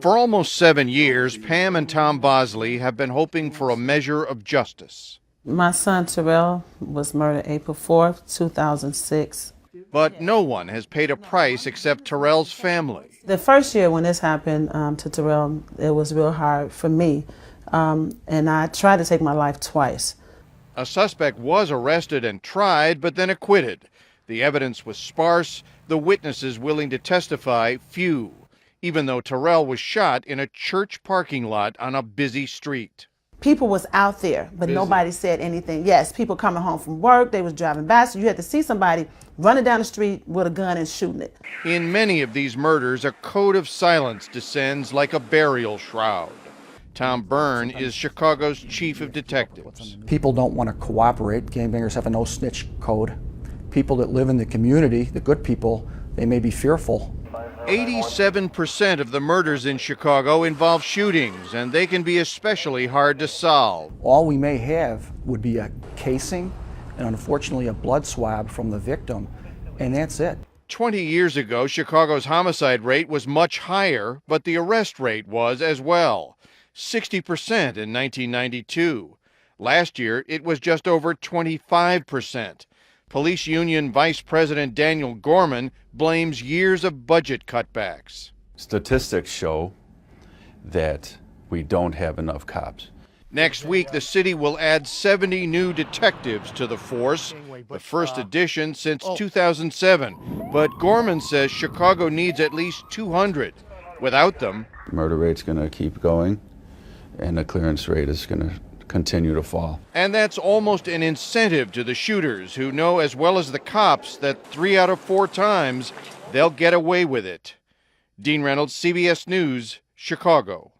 For almost 7 years, Pam and Tom Bosley have been hoping for a measure of justice. My son Terrell was murdered April 4th, 2006. But no one has paid a price except Terrell's family. The first year when this happened to Terrell, it was real hard for me, and I tried to take my life twice. A suspect was arrested and tried, but then acquitted. The evidence was sparse, the witnesses willing to testify few, even though Terrell was shot in a church parking lot on a busy street. People was out there, but nobody said anything. Yes, people coming home from work, they was driving by, so you had to see somebody running down the street with a gun and shooting it. In many of these murders, a code of silence descends like a burial shroud. Tom Byrne is Chicago's chief of detectives. People don't want to cooperate. Gangbangers have a no-snitch code. People that live in the community, the good people, they may be fearful. 87% of the murders in Chicago involve shootings, and they can be especially hard to solve. All we may have would be a casing and unfortunately a blood swab from the victim, and that's it. 20 years ago, Chicago's homicide rate was much higher, but the arrest rate was as well. 60% in 1992. Last year, it was just over 25%. Police Union Vice President Daniel Gorman blames years of budget cutbacks. Statistics show that we don't have enough cops. Next week, the city will add 70 new detectives to the force, the first addition since 2007. But Gorman says Chicago needs at least 200. Without them, The murder rate's going to keep going, and the clearance rate is going to continue to fall. and that's almost an incentive to the shooters who know as well as the cops that 3 out of 4 times they'll get away with it. Dean Reynolds, CBS News, Chicago.